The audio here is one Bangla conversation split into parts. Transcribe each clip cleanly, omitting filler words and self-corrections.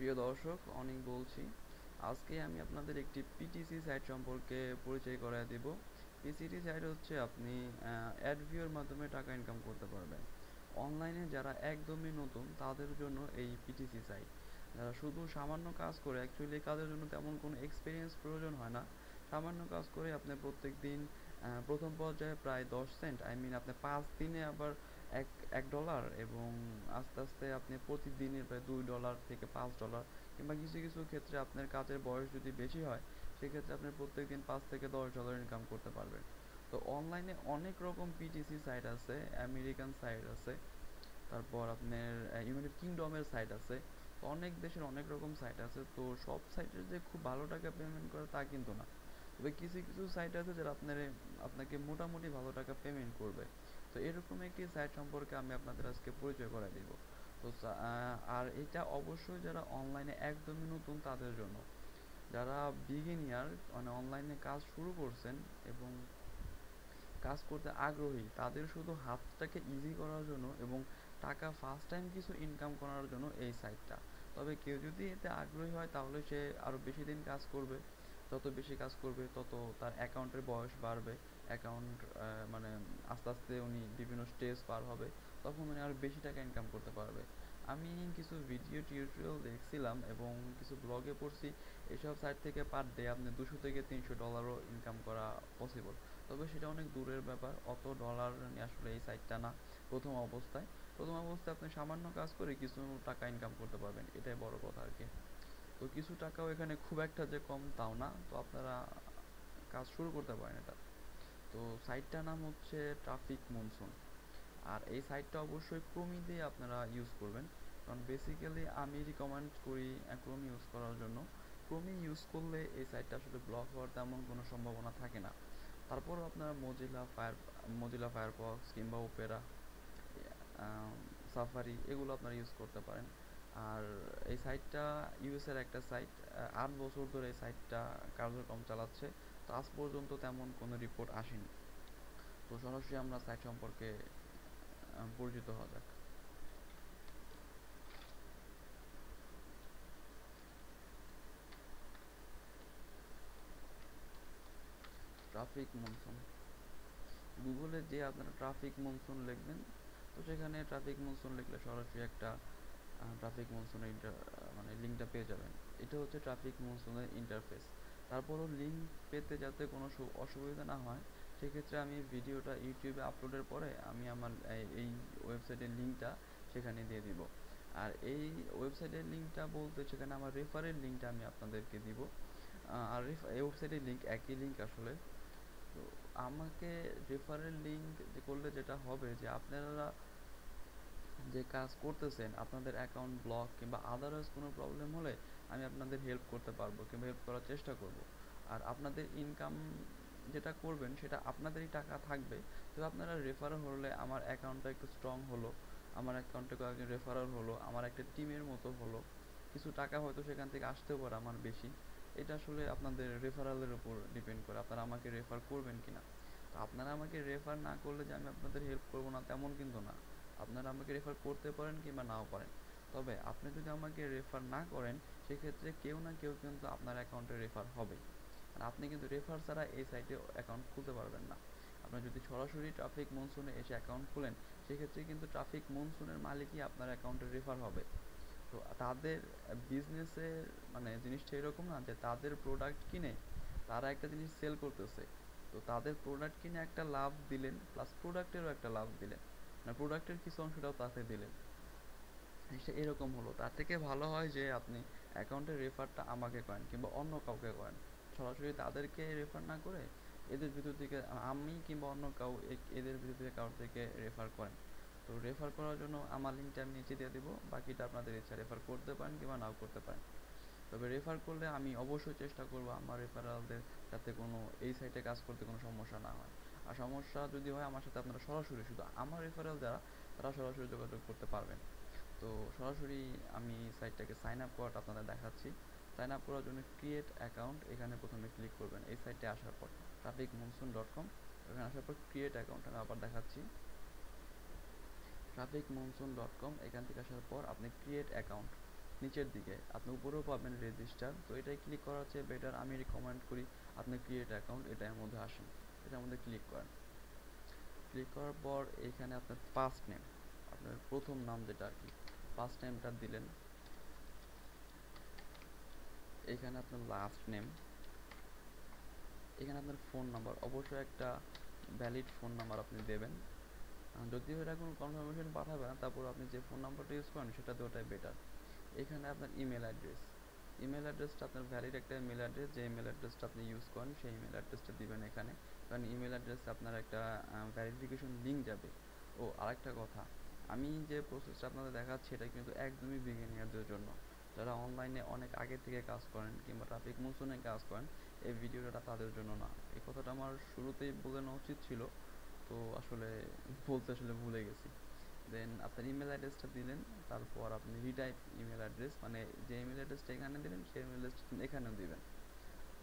প্রিয় দর্শক, অনেক বলছি। আজকে আমি আপনাদের একটি পিটিসি সাইট সম্পর্কে পরিচয় করায় দেব। পিসিটি সাইট হচ্ছে আপনি অ্যাড ভিউর মাধ্যমে টাকা ইনকাম করতে পারবেন। অনলাইনে যারা একদমই নতুন তাদের জন্য এই পিটিসি সাইট। যারা শুধু সামান্য কাজ করে, অ্যাকচুয়ালি এই কাজের জন্য তেমন কোনো এক্সপিরিয়েন্স প্রয়োজন হয় না। সামান্য কাজ করে আপনি প্রত্যেক দিন প্রথম পর্যায়ে প্রায় 10 সেন্ট, আপনি 5 দিনে আবার এক $1, এবং আস্তে আস্তে আপনি প্রতিদিনের প্রায় $2 থেকে $5, কিংবা কিছু কিছু ক্ষেত্রে আপনার কাজের বয়স যদি বেশি হয় সেক্ষেত্রে আপনি প্রত্যেকদিন $5 থেকে $10 ইনকাম করতে পারবেন। তো অনলাইনে অনেক রকম পিটিসি সাইট আছে, আমেরিকান সাইট আছে, তারপর আপনার ইউনাইটেড কিংডমের সাইট আছে। তো অনেক দেশের অনেক রকম সাইট আছে। তো সব সাইটের যে খুব ভালো টাকা পেমেন্ট করে তা কিন্তু না। তবে কিছু কিছু সাইট আছে যারা আপনাকে মোটামুটি ভালো টাকা পেমেন্ট করবে। তো এরকম একটি সাইট সম্পর্কে আমি আপনাদের আজকে পরিচয় করায় দিব। তো আর এটা অবশ্যই যারা অনলাইনে একদমই নতুন তাদের জন্য। যারা বিগিনিয়ার, মানে অনলাইনে কাজ শুরু করছেন এবং কাজ করতে আগ্রহী, তাদের শুধু হাতটাকে ইজি করার জন্য এবং টাকা ফার্স্ট টাইম কিছু ইনকাম করার জন্য এই সাইটটা। তবে কেউ যদি এতে আগ্রহী হয় তাহলে সে আরও বেশি দিন কাজ করবে। যত বেশি কাজ করবে তত তার অ্যাকাউন্টের বয়স বাড়বে। অ্যাকাউন্ট মানে আস্তে আস্তে উনি বিভিন্ন স্টেজ পার হবে, তখন উনি আরও বেশি টাকা ইনকাম করতে পারবে। আমি কিছু ভিডিও টিউটোরিয়াল দেখছিলাম এবং কিছু ব্লগে পড়ছি, এসব সাইট থেকে পার ডে আপনি $200 থেকে $300 ইনকাম করা পসিবল। তবে সেটা অনেক দূরের ব্যাপার, অত ডলার নিয়ে আসলে এই সাইটটা না। প্রথম অবস্থায় আপনি সামান্য কাজ করে কিছু টাকা ইনকাম করতে পারবেন, এটাই বড় কথা আর কি। তো কিছু টাকাও এখানে খুব একটা যে কম তাও না, তো আপনারা কাজ শুরু করতে পারেন এটা। তো সাইটটার নাম হচ্ছে ট্রাফিক মনসুন। আর এই সাইটটা অবশ্যই ক্রোমি দিয়ে আপনারা ইউজ করবেন, কারণ বেসিক্যালি আমি রিকমেন্ড করি ক্রোমি ইউজ করার জন্য। ক্রোমি ইউজ করলে এই সাইটটা আসলে ব্লক হওয়ার তেমন কোনো সম্ভাবনা থাকে না। তারপরও আপনারা মজিলা ফায়ারফক্স কিংবা ওপেরা, সাফারি, এগুলো আপনারা ইউজ করতে পারেন। আর এই সাইটটা ইউএসের একটা সাইট, 8 বছর ধরে এই সাইটটা কার্যক্রম চালাচ্ছে। তো আজ পর্যন্ত তেমন কোনো রিপোর্ট আসেনি। তো সরাসরি আমরা সাইট সম্পর্কে পরিচিত হওয়া যাক। ট্রাফিক মনসুন, গুগলে যে আপনারা ট্রাফিক মনসুন লিখবেন, তো সেখানে ট্রাফিক মনসুন লিখলে সরাসরি একটা ট্রাফিক মনসুনের মানে লিঙ্কটা পেয়ে যাবেন। এটা হচ্ছে ট্রাফিক মনসুনের ইন্টারফেস। তারপরও লিঙ্ক পেতে যাতে কোনো অসুবিধা না হয়, সেক্ষেত্রে আমি ভিডিওটা ইউটিউবে আপলোডের পরে আমি আমার এই ওয়েবসাইটের লিঙ্কটা সেখানে দিয়ে দিব। আর এই ওয়েবসাইটের লিঙ্কটা বলতে সেখানে আমার রেফারের লিঙ্কটা আমি আপনাদেরকে দিব। আর এই ওয়েবসাইটের লিঙ্ক একই লিঙ্ক আসলে। তো আমাকে রেফারেল লিঙ্ক করলে যেটা হবে যে আপনারা যে কাজ করতেছেন, আপনাদের অ্যাকাউন্ট ব্লক কিংবা আদারওয়াইজ কোনো প্রবলেম হলে আমি আপনাদের হেল্প করতে পারবো কিংবা হেল্প করার চেষ্টা করব। আর আপনাদের ইনকাম যেটা করবেন সেটা আপনাদেরই টাকা থাকবে। তো আপনারা রেফারাল হলে আমার অ্যাকাউন্টটা একটু স্ট্রং হলো, আমার অ্যাকাউন্টে কয়েকজন রেফারাল হলো, আমার একটা টিমের মতো হলো, কিছু টাকা হয়তো সেখান থেকে আসতেও পারে আমার বেশি। এটা আসলে আপনাদের রেফারালের উপর ডিপেন্ড করে আপনারা আমাকে রেফার করবেন কিনা। তো আপনারা আমাকে রেফার না করলে যে আমি আপনাদের হেল্প করবো না তেমন কিন্তু না। আপনারা আমাকে রেফার করতে পারেন কিংবা নাও পারেন। তবে আপনি যদি আমাকে রেফার না করেন, সেক্ষেত্রে কেউ না কেউ কিন্তু আপনার অ্যাকাউন্টে রেফার হবে। আর আপনি কিন্তু রেফার ছাড়া এই সাইটে অ্যাকাউন্ট খুলতে পারবেন না। আপনার যদি সরাসরি ট্রাফিক মনসুনে এসে অ্যাকাউন্ট খুলেন, সেক্ষেত্রে কিন্তু ট্রাফিক মনসুনের মালিকই আপনার অ্যাকাউন্টে রেফার হবে। তো তাদের বিজনেসের মানে জিনিসটা এরকম না যে তাদের প্রোডাক্ট কিনে তারা একটা জিনিস সেল করতেছে, তো তাদের প্রোডাক্ট কিনে একটা লাভ দিলেন, প্লাস প্রোডাক্টেরও একটা লাভ দিলেন, মানে প্রোডাক্টের কিছু অংশটাও তাতে দিলেন। জিনিসটা এরকম হলো, তার থেকে ভালো হয় যে আপনি অ্যাকাউন্টের রেফারটা আমাকে করেন কিংবা অন্য কাউকে করেন। সরাসরি তাদেরকে রেফার না করে এদের ভিতর থেকে আমি কিংবা অন্য কাউ এদের ভিতর থেকে কারোর থেকে রেফার করেন। তো রেফার করার জন্য আমার লিঙ্কটা আমি নিচে দিয়ে দেবো, বাকিটা আপনাদের ইচ্ছা, রেফার করতে পারেন কিংবা নাও করতে পারেন। তবে রেফার করলে আমি অবশ্যই চেষ্টা করব আমার রেফারালদের যাতে কোনো এই সাইটে কাজ করতে কোনো সমস্যা না হয়। আর সমস্যা যদি হয় আমার সাথে আপনারা সরাসরি, শুধু আমার রেফারেল যারা, তারা সরাসরি যোগাযোগ করতে পারবেন। তো সরাসরি আমি সাইটটাকে সাইন আপ করাটা আপনাদের দেখাচ্ছি। সাইন আপ করার জন্য ক্রিয়েট অ্যাকাউন্ট এখানে প্রথমে ক্লিক করবেন। এই সাইটে আসার পর trafficmonsoon.com, এখানে আসার পর ক্রিয়েট অ্যাকাউন্ট আমি আবার দেখাচ্ছি। trafficmonsoon.com, এখান থেকে আসার পর আপনি ক্রিয়েট অ্যাকাউন্ট, নিচের দিকে আপনি উপরেও পাবেন রেজিস্টার, তো এটাই ক্লিক করার চেয়ে বেটার আমি রিকমেন্ড করি আপনি ক্রিয়েট অ্যাকাউন্ট এটার মধ্যে আসেন, এটার মধ্যে ক্লিক করেন। ক্লিক করার পর এইখানে আপনার ফার্স্ট নেম, আপনার প্রথম নাম যেটা আর কি, ফার্স্ট নেমটা দিলেন। এখানে আপনার লাস্ট নেম, এখানে আপনার ফোন নাম্বার, অবশ্যই একটা ভ্যালিড ফোন নাম্বার আপনি দেবেন। যদিও এটা কোনো কনফার্মেশন পাঠাবে না, তারপর আপনি যে ফোন নাম্বারটা ইউজ করেন সেটা দেওয়াটাই বেটার। এখানে আপনার ইমেল অ্যাড্রেস, ইমেল অ্যাড্রেসটা আপনার ভ্যালিড একটা ইমেল অ্যাড্রেস, যে ইমেল অ্যাড্রেসটা আপনি ইউজ করেন সেই ইমেল অ্যাড্রেসটা দিবেন এখানে, কারণ ইমেল অ্যাড্রেসে আপনার একটা ভেরিফিকেশন লিঙ্ক যাবে। ও আরেকটা কথা, আমি যে প্রসেসটা আপনাদের দেখাচ্ছি এটা কিন্তু একদমই বিগিনিয়ারদের জন্য, যারা অনলাইনে অনেক আগে থেকে কাজ করেন কিংবা ট্রাফিক মনসুনে কাজ করেন, এই ভিডিওটা তাদের জন্য না। এই কথাটা আমার শুরুতেই বলে নেওয়া উচিত ছিল, তো আসলে বলতে ভুলে গেছি। দেন আপনার ইমেল অ্যাড্রেসটা দিলেন, তারপর আপনি রিটাইপ ইমেল অ্যাড্রেস, মানে যে ইমেল অ্যাড্রেসটা এখানে দিলেন সেই ইমেল অ্যাড্রেসটা এখানেও দিবেন।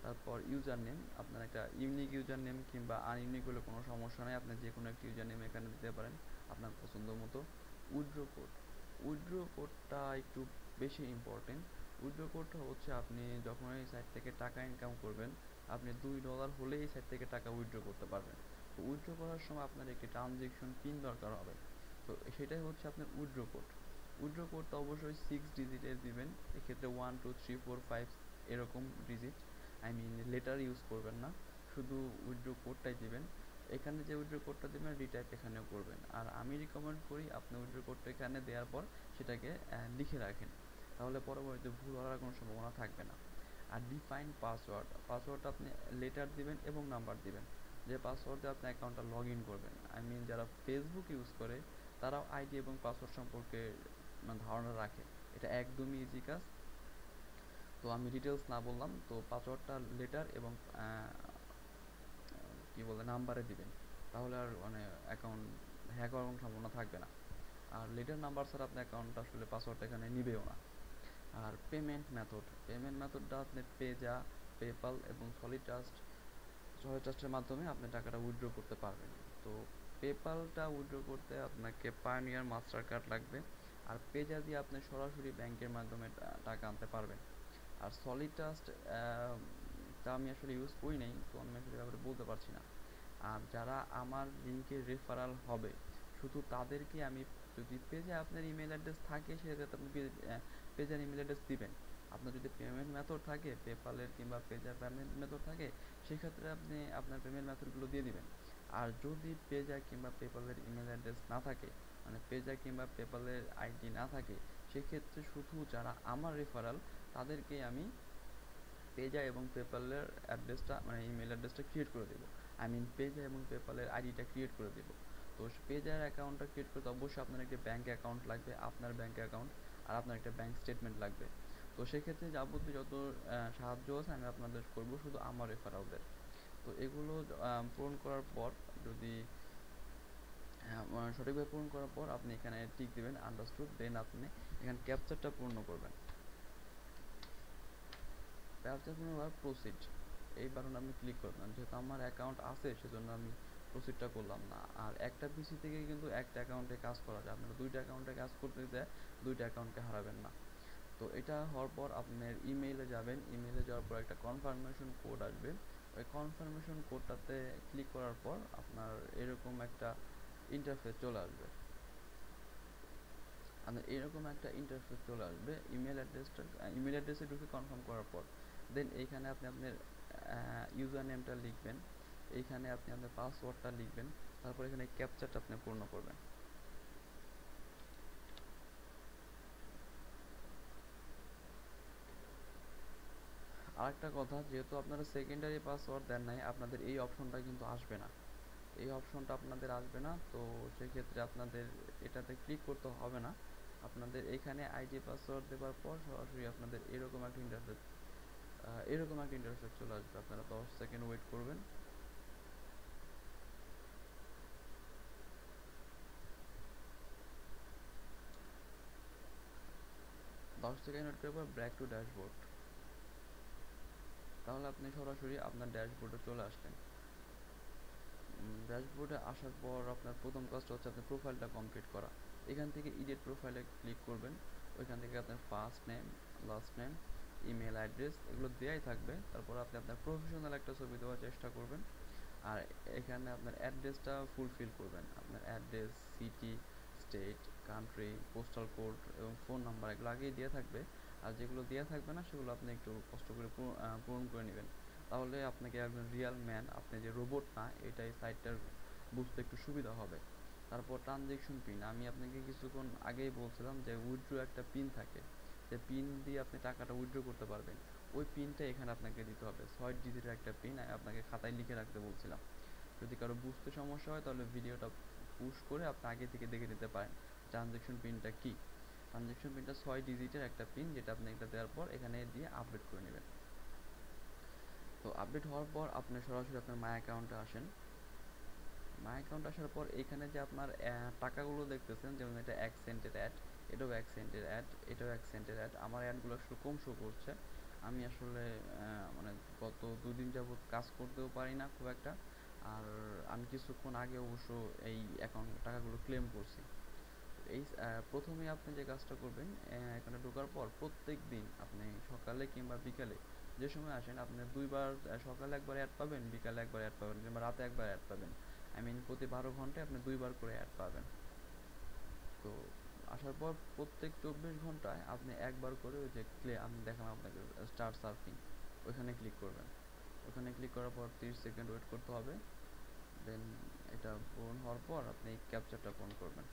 তারপর ইউজার নেম, আপনার একটা ইউনিক ইউজার নেম কিংবা আনইউনিক হলে কোনো সমস্যা নেই, আপনি যে কোনো একটা ইউজার নেম এখানে দিতে পারেন আপনার পছন্দ মতো। উইথড্র কোড, উইথড্র কোডটা একটু বেশি ইম্পর্টেন্ট। উইথড্র কোডটা হচ্ছে আপনি যখন এই সাইট থেকে টাকা ইনকাম করবেন, আপনি $2 হলেই এই সাইট থেকে টাকা উইথড্র করতে পারবেন। তো উইথড্র করার সময় আপনার একটি ট্রানজেকশন পিন দরকার হবে, তো সেটাই হচ্ছে আপনার উইথড্র কোড। উইথড্র কোডটা অবশ্যই 6 ডিজিটের দিবেন, এক্ষেত্রে 1 2 3 4 5 এরকম digit, I mean letter use করবেন না, শুধু উইথড্র কোডটাই দিবেন। এখানে যে উইথড্র কোডটা দেবেন রিটাইপ এখানেও করবেন, আর আমি রিকমেন্ড করি আপনি উইথড্র কোডটা এখানে দেওয়ার পর সেটাকে লিখে রাখেন, তাহলে পরবর্তীতে ভুল হওয়ার কোনো সম্ভাবনা থাকবে না। আর ডিফাইন পাসওয়ার্ড, পাসওয়ার্ডটা আপনি লেটার দিবেন এবং নাম্বার দিবেন, যে পাসওয়ার্ড দিয়ে আপনি অ্যাকাউন্টটা লগ ইন করবেন। আই মিন যারা ফেসবুক ইউজ করে তারাও আইডি এবং পাসওয়ার্ড সম্পর্কে ধারণা রাখে, এটা একদমই ইজি কাজ। তো আমি ডিটেলস না বললাম, তো পাসওয়ার্ডটা লেটার এবং কি বলে নাম্বারে দিবেন, তাহলে আর মানে অ্যাকাউন্ট হ্যাক হওয়ার কোনো সম্ভাবনা থাকবে না। আর লেটার নাম্বার ছাড়া আপনার অ্যাকাউন্টটা আসলে পাসওয়ার্ডটা এখানে নিবেও না। আর পেমেন্ট মেথড, পেমেন্ট মেথডটা আপনি পেজা, পেপাল এবং সলিড ট্রাস্টের মাধ্যমে আপনি টাকাটা উইথড্র করতে পারবেন। তো পেপালটা উইথড্র করতে আপনাকে পায়োনিয়ার মাস্টার কার্ড লাগবে, আর পেজা দিয়ে আপনি সরাসরি ব্যাংকের মাধ্যমে টাকা আনতে পারবেন। আর সলিড ট্রাস্ট তা আমি আসলে ইউজ করি নাই, তো আমি আসলে ব্যাপারে বলতে পারছি না। আর যারা আমার লিঙ্কে রেফারাল হবে শুধু তাদেরকে আমি, যদি পেজে আপনার ইমেল অ্যাড্রেস থাকে সেক্ষেত্রে আপনি পেজের ইমেল অ্যাড্রেস দিবেন। আপনার যদি পেমেন্ট মেথড থাকে পেপালের কিংবা পেজার পেমেন্ট মেথড থাকে, সেক্ষেত্রে আপনি আপনার পেমেন্ট মেথডগুলো দিয়ে দিবেন। আর যদি পেজা কিংবা পেপালের ইমেল অ্যাড্রেস না থাকে, মানে পেজা কিংবা পেপালের আইডি না থাকে, সেক্ষেত্রে শুধু যারা আমার রেফারাল তাদেরকে আমি পেজা এবং পেপালের অ্যাড্রেসটা মানে ইমেল অ্যাড্রেসটা ক্রিয়েট করে দেবো, আই মিন পেজা এবং পেপালের আইডিটা ক্রিয়েট করে দেবো। তো পেজার অ্যাকাউন্টটা ক্রিয়েট করতে অবশ্যই আপনার একটা ব্যাঙ্ক অ্যাকাউন্ট লাগবে, আপনার ব্যাঙ্ক অ্যাকাউন্ট, আর আপনার একটা ব্যাঙ্ক স্টেটমেন্ট লাগবে। তো সেক্ষেত্রে যাবতীয় যত সাহায্য আছে আমি আপনাদের করব শুধু আমার রেফারালদের। তো এগুলো পূরণ করার পর, যদি সঠিকভাবে পূরণ করার পর আপনি এখানে টিক দিবেন আন্ডারস্টুড, দেন আপনি এখানে ক্যাপচারটা পূর্ণ করবেন। ক্যাপচার পূর্ণ হওয়ার প্রসিড এই বাটনে আপনি ক্লিক করবেন, যেহেতু আমার অ্যাকাউন্ট আছে সেজন্য আমি প্রসিডটা করলাম না। আর একটা পিসি থেকে কিন্তু একটা অ্যাকাউন্টে কাজ করা যায়, আপনারা দুইটা অ্যাকাউন্টে কাজ করতে দিতে দুইটা অ্যাকাউন্টকে হারাবেন না। তো এটা হওয়ার পর আপনার ইমেইলে যাবেন, ইমেইলে যাওয়ার পর একটা কনফার্মেশন কোড আসবে, ওই কনফার্মেশন কোডটাতে ক্লিক করার পর আপনার এরকম একটা ইন্টারফেস চলে আসবে, আপনার এরকম একটা ইন্টারফেস চলে আসবে ইমেল অ্যাড্রেসে ঢুকে কনফার্ম করার পর, দেন এইখানে আপনি আপনার ইউজার নেমটা লিখবেন, এইখানে আপনি আপনার পাসওয়ার্ডটা লিখবেন, তারপর এখানে ক্যাপচারটা আপনি পূর্ণ করবেন। আরেকটা কথা, যেহেতু আপনারা সেকেন্ডারি পাসওয়ার্ড দেন নাই আপনাদের এই অপশনটা কিন্তু আসবে না, এই অপশনটা আপনাদের আসবে না। তো সেক্ষেত্রে আপনাদের এটাতে ক্লিক করতে হবে না, আপনাদের এখানে আইডি পাসওয়ার্ড দেওয়ার পর সরাসরি আপনাদের এরকম একটা ইন্টারফেস চলে আসবে, আপনারা 10 সেকেন্ড ওয়েট করবেন। 10 সেকেন্ড ওয়েট করার পর ব্যাক টু ড্যাশবোর্ড, তাহলে আপনি সরাসরি আপনার ড্যাশবোর্ডে চলে আসলেন। ড্যাশবোর্ডে আসার পর আপনার প্রথম কাজটা হচ্ছে আপনার প্রোফাইলটা কমপ্লিট করা, এখান থেকে এডিট প্রোফাইলে ক্লিক করবেন। ওইখান থেকে আপনার first name, last name, email address এগুলো দেওয়াই থাকবে। তারপর আপনি আপনার প্রফেশনাল একটা ছবি দেওয়ার চেষ্টা করবেন। আর এখানে আপনার অ্যাড্রেসটা ফুলফিল করবেন, আপনার address, city, state, country, postal code এবং ফোন নাম্বার এগুলো আগেই দেওয়া থাকবে। আর যেগুলো দেওয়া থাকবে না সেগুলো আপনি একটু কষ্ট করে পূরণ করে নেবেন। তাহলে আপনাকে একজন রিয়াল ম্যান, আপনি যে রোবট না, এটাই সাইটটার বুঝতে একটু সুবিধা হবে। তারপর ট্রানজেকশন পিন, আমি আপনাকে কিছুক্ষণ আগেই বলছিলাম যে উইথড্র একটা পিন থাকে, যে পিন দিয়ে আপনি টাকাটা উইথড্র করতে পারবেন। ওই পিনটা এখানে আপনাকে দিতে হবে, 6 ডিজিটের একটা পিন আপনাকে খাতায় লিখে রাখতে বলছিলাম। যদি কারো বুঝতে সমস্যা হয় তাহলে ভিডিওটা পুশ করে আপনি আগে থেকে দেখে নিতে পারেন ট্রানজেকশন পিনটা কি। ট্রানজেকশন পিনটা 6 ডিজিটের একটা পিন, যেটা আপনি এটা দেওয়ার পর এখানে দিয়ে আপডেট করে নেবেন। তো আপডেট হওয়ার পর আপনি সরাসরি আপনার মাই অ্যাকাউন্টে আসেন। মাই অ্যাকাউন্ট আসার পর এখানে যে আপনার টাকাগুলো দেখতেছেন, যেমন এটা 1 সেন্টের অ্যাড, এটাও 1 সেন্টের অ্যাড, এটাও 1 সেন্টের অ্যাড। আমার অ্যাডগুলো আসলে কম শো করছে। আমি আসলে মানে গত 2 দিন যাবত কাজ করতেও পারি না খুব একটা। আর আমি কিছুক্ষণ আগে অবশ্য এই অ্যাকাউন্ট টাকাগুলো ক্লেম করছি। এই প্রথমে আপনি যে কাজটা করবেন, এখানে ঢোকার পর প্রত্যেক দিন আপনি সকালে কিংবা বিকালে যে সময় আসেন, আপনি দুইবার, সকালে একবার অ্যাড পাবেন, বিকালে একবার অ্যাড পাবেন, কিংবা রাতে একবার অ্যাড পাবেন। আই মিন প্রতি 12 ঘন্টায় আপনি দুইবার করে অ্যাড পাবেন। তো আসার পর প্রত্যেক 24 ঘন্টায় আপনি একবার করে ওই যে আমি দেখালাম আপনাকে স্টার সার্ফিং, ওইখানে ক্লিক করবেন। ওখানে ক্লিক করার পর 30 সেকেন্ড ওয়েট করতে হবে। দেন এটা পূরণ হওয়ার পর আপনি ক্যাপচারটা পূরণ করবেন।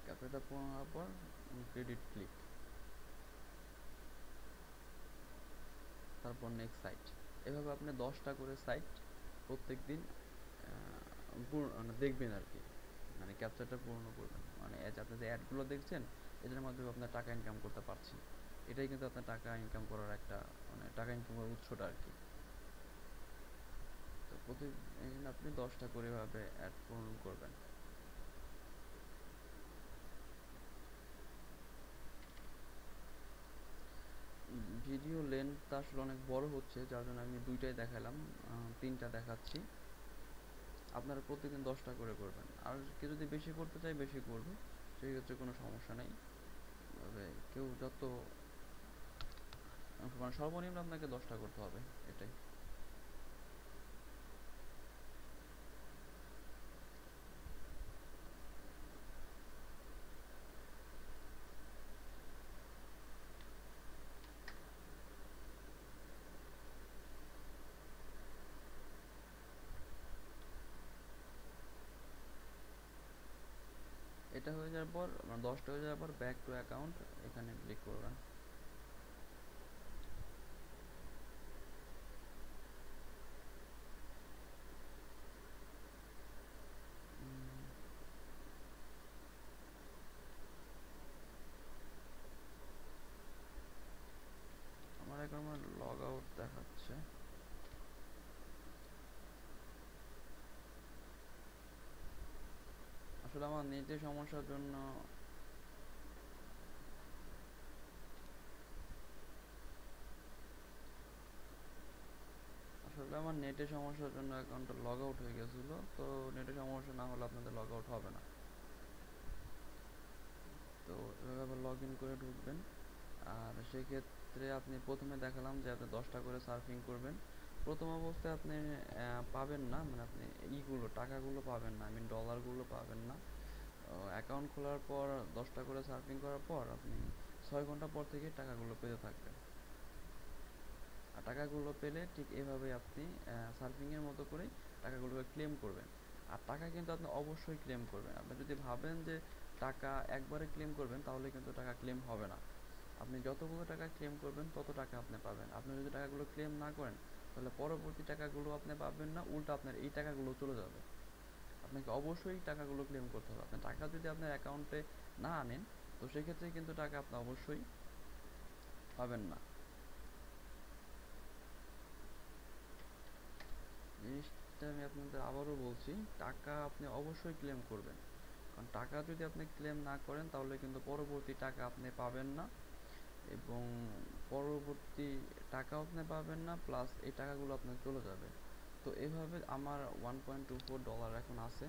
ক্যাপচারটা পূরণ হওয়ার পর ক্রেডিট ক্লিক, তারপর নেক্সট সাইট। এভাবে আপনি 10টা করে সাইট প্রত্যেক দিন মানে দেখবেন আর কি, মানে ক্যাপচারটা পূর্ণ করবেন। মানে আপনি যে অ্যাডগুলো দেখছেন এটার মাধ্যমে আপনার টাকা ইনকাম করতে পারছেন। এটাই কিন্তু আপনার টাকা ইনকাম করার একটা, মানে টাকা ইনকাম করার উৎসটা আর কি। তো প্রতিদিন আপনি 10টা করে এভাবে অ্যাড পূরণ করবেন। ভিডিও লেন্থটা আসলে অনেক বড় হচ্ছে, যার জন্য আমি দুইটাই দেখালাম, 3টা দেখাচ্ছি। আপনারা প্রতিদিন 10টা করে করবেন। আর কেউ যদি বেশি করতে চায় বেশি করবে, সেক্ষেত্রে কোনো সমস্যা নেই। তবে কেউ যত, মানে সর্বনিম্ন আপনাকে 10টা করতে হবে, এটাই। এটা হয়ে যাওয়ার পর, মানে 10টা হয়ে যাওয়ার পর ব্যাক টু অ্যাকাউন্ট এখানে ক্লিক করবেন। আমার এখন আমার লগ আউট দেখাচ্ছে। আসলে আমার নেটের সমস্যার জন্য, অ্যাকাউন্টটা লগ আউট হয়ে গেছিলো। তো নেটের সমস্যা না হলে আপনাদের লগ আউট হবে না। তো এভাবে লগ ইন করে ঢুকবেন। আর সেক্ষেত্রে আপনি প্রথমে দেখালাম যে আপনি 10টা করে সার্ফিং করবেন। প্রথম অবস্থায় আপনি পাবেন না, মানে আপনি টাকাগুলো পাবেন না, আই মিন ডলারগুলো পাবেন না। অ্যাকাউন্ট খোলার পর 10টা করে সার্ফিং করার পর আপনি 6 ঘন্টা পর থেকে টাকাগুলো পেতে থাকবেন। আর টাকাগুলো পেলে ঠিক এভাবেই আপনি সার্ফিংয়ের মতো করেই টাকাগুলোকে ক্লেম করবেন। আর টাকা কিন্তু আপনি অবশ্যই ক্লেম করবেন। আপনি যদি ভাবেন যে টাকা একবারে ক্লেম করবেন তাহলে কিন্তু টাকা ক্লেম হবে না। আপনি যতগুলো টাকা ক্লেম করবেন তত টাকা আপনি পাবেন। আপনি যদি টাকাগুলো ক্লেম না করেন তাহলে পরবর্তী টাকাগুলো আপনি পাবেন না, উল্টো আপনার এই টাকাগুলো চলে যাবে। আপনাকে অবশ্যই টাকাগুলো ক্লেম করতে হবে। আপনার টাকা যদি আপনার অ্যাকাউন্টে না আনেন তো সেক্ষেত্রে কিন্তু টাকা আপনি অবশ্যই পাবেন না। জিনিসটা আমি আপনাদের আবারও বলছি, টাকা আপনি অবশ্যই ক্লেম করবেন। কারণ টাকা যদি আপনি ক্লেম না করেন তাহলে কিন্তু পরবর্তী টাকা আপনি পাবেন না, এবং পরবর্তী টাকাও আপনি পাবেন না, প্লাস এই টাকাগুলো আপনার চলে যাবে। তো এভাবে আমার $1.24 এখন আছে।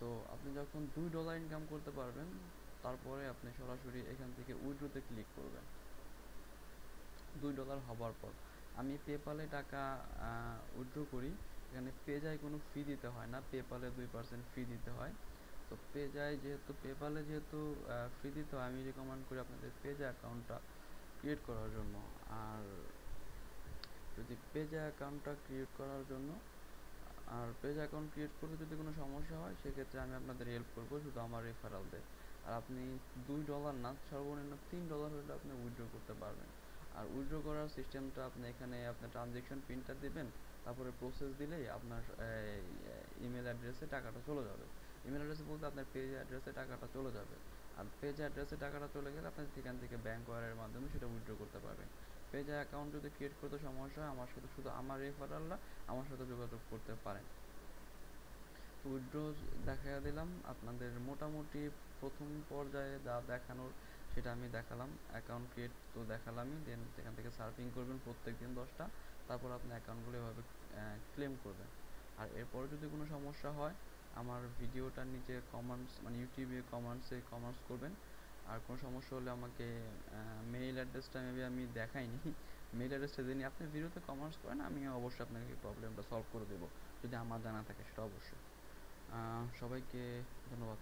তো আপনি যখন $2 ইনকাম করতে পারবেন তারপরে আপনি সরাসরি এখান থেকে উইথড্রোতে ক্লিক করবেন। $2 হবার পর আমি পেপালে টাকা উইথড্র করি, এখানে পেজায় কোনো ফি দিতে হয় না, পেপালে 2% ফি দিতে হয়। তো পেপালে যেহেতু ফি দিতে হয়, আমি রেকমেন্ড করি আপনাদের পেজা অ্যাকাউন্টটা ক্রিয়েট করার জন্য। আর যদি পেজা অ্যাকাউন্টটা ক্রিয়েট করার জন্য আর পেজ অ্যাকাউন্ট ক্রিয়েট করতে যদি কোনো সমস্যা হয়, সেক্ষেত্রে আমি আপনাদের হেল্প করবো, শুধু আমার রেফারাল দেয়। আর আপনি $2 না, সর্বনিম্ন $3 হলে আপনি উইথড্র করতে পারবেন। আর উইথড্র করার সিস্টেমটা আপনি এখানে আপনার ট্রানজ্যাকশন পিনটা দিবেন, তারপরে প্রসেস দিলেই আপনার ইমেল অ্যাড্রেসে টাকাটা চলে যাবে। ইমেল অ্যাড্রেসে বলতে আপনার পেজ অ্যাড্রেসে টাকাটা চলে যাবে। আর পেজ অ্যাড্রেসে টাকাটা চলে গেলে আপনি সেখান থেকে ব্যাঙ্ক ওয়্যারের মাধ্যমে সেটা উইথড্র করতে পারবেন। পেজ অ্যাকাউন্ট যদি ক্রিয়েট করতে সমস্যা হয়, আমার সাথে শুধু আমার রেফারালরা আমার সাথে যোগাযোগ করতে পারেন। উইথড্র দেখাইয়া দিলাম আপনাদের, মোটামুটি প্রথম পর্যায়ে যা দেখানোর সেটা আমি দেখালাম। অ্যাকাউন্ট ক্রিয়েট তো দেখালামই, দেন সেখান থেকে সার্ফিং করবেন প্রত্যেক দিন 10টা, তারপর আপনি অ্যাকাউন্টগুলো এভাবে ক্লেম করবেন। আর এরপরে যদি কোনো সমস্যা হয়, আমার ভিডিওটার নিচে কমেন্টস, মানে ইউটিউবে কমেন্টস করবেন। আর কোনো সমস্যা হলে আমাকে মেইল অ্যাড্রেসটা মেবি আমি দেখাইনি, মেইল অ্যাড্রেসটা দিন, আপনি ভিডিওতে কমেন্টস করেন, আমি অবশ্যই আপনাকে প্রবলেমটা সলভ করে দেবো, যদি আমার জানা থাকে সেটা অবশ্যই। সবাইকে ধন্যবাদ।